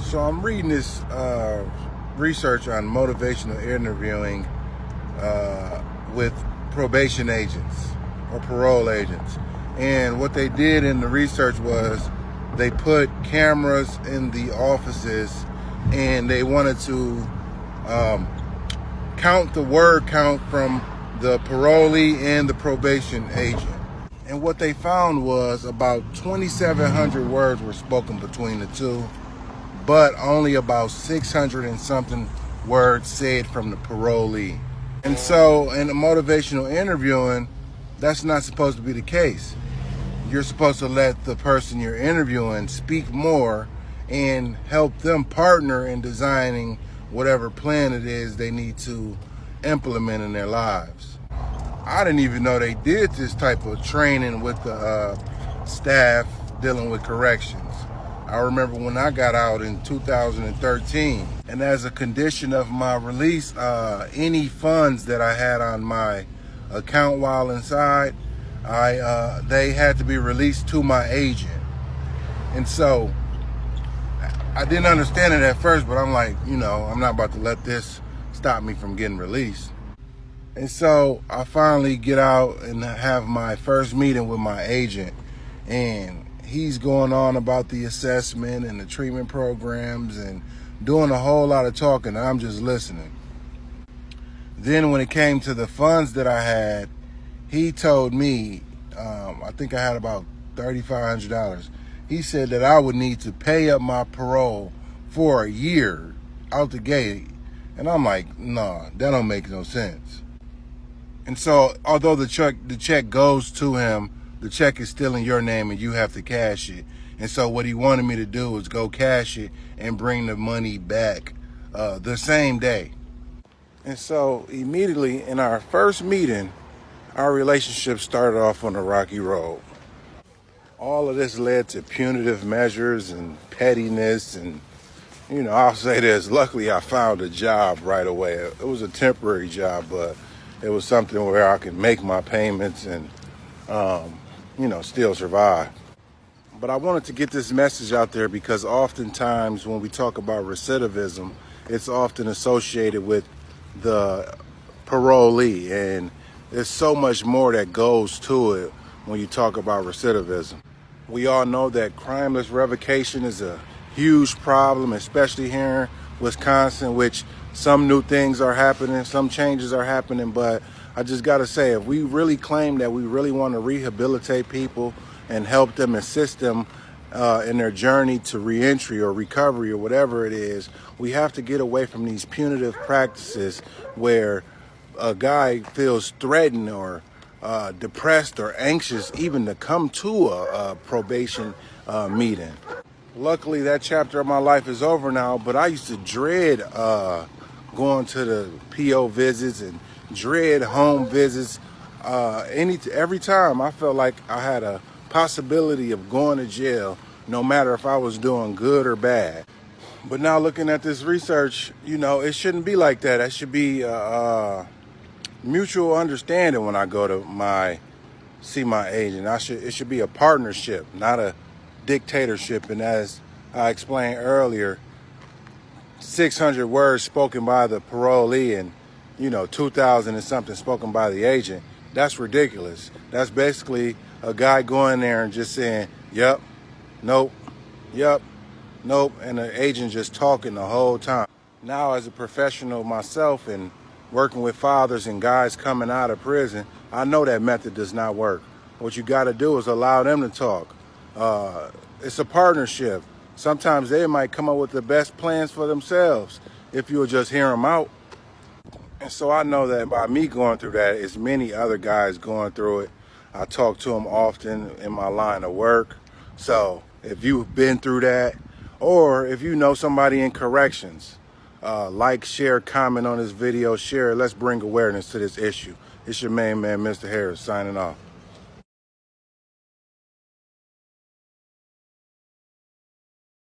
So I'm reading this research on motivational interviewing with probation agents or parole agents. And what they did in the research was they put cameras in the offices and they wanted to count the word count from the parolee and the probation agent. And what they found was about 2,700 words were spoken between the two, but only about 600 and something words said from the parolee. And so in the motivational interviewing, that's not supposed to be the case. You're supposed to let the person you're interviewing speak more and help them partner in designing whatever plan it is they need to implement in their lives. I didn't even know they did this type of training with the staff dealing with corrections. I remember when I got out in 2013, and as a condition of my release, any funds that I had on my account while inside, they had to be released to my agent. And so I didn't understand it at first, but I'm like, I'm not about to let this stop me from getting released. And so I finally get out and have my first meeting with my agent, and he's going on about the assessment and the treatment programs and doing a whole lot of talking, and I'm just listening. Then when it came to the funds that I had, he told me, I think I had about $3,500. He said that I would need to pay up my parole for a year out the gate. And I'm like, nah, that don't make no sense. And so although the check goes to him, the check is still in your name and you have to cash it. And so what he wanted me to do was go cash it and bring the money back the same day. And so immediately in our first meeting, our relationship started off on a rocky road. All of this led to punitive measures and pettiness. And, I'll say this, luckily I found a job right away. It was a temporary job, but it was something where I could make my payments and, still survive. But I wanted to get this message out there because oftentimes when we talk about recidivism, it's often associated with the parolee, and there's so much more that goes to it when you talk about recidivism. We all know that crimeless revocation is a huge problem, especially here in Wisconsin, which some new things are happening, some changes are happening, but I just gotta say, if we really claim that we really want to rehabilitate people and help them, assist them in their journey to reentry or recovery or whatever it is, we have to get away from these punitive practices where a guy feels threatened or depressed or anxious even to come to a probation meeting. Luckily, that chapter of my life is over now, but I used to dread going to the PO visits and dread home visits. Every time I felt like I had a possibility of going to jail, no matter if I was doing good or bad. But now looking at this research, it shouldn't be like that. It should be mutual understanding when I go to see my agent. It should be a partnership, not a dictatorship. And as I explained earlier, 600 words spoken by the parolee and 2,000 and something spoken by the agent. That's ridiculous. That's basically a guy going there and just saying, yep, nope, yep, nope, and the agent just talking the whole time. Now, as a professional myself and working with fathers and guys coming out of prison, I know that method does not work. What you got to do is allow them to talk. It's a partnership. Sometimes they might come up with the best plans for themselves if you'll just hear them out. And so I know that by me going through that, it's many other guys going through it. I talk to them often in my line of work. So if you've been through that, or if you know somebody in corrections, like, share, comment on this video, share it. Let's bring awareness to this issue. It's your main man, Mr. Harris, signing off.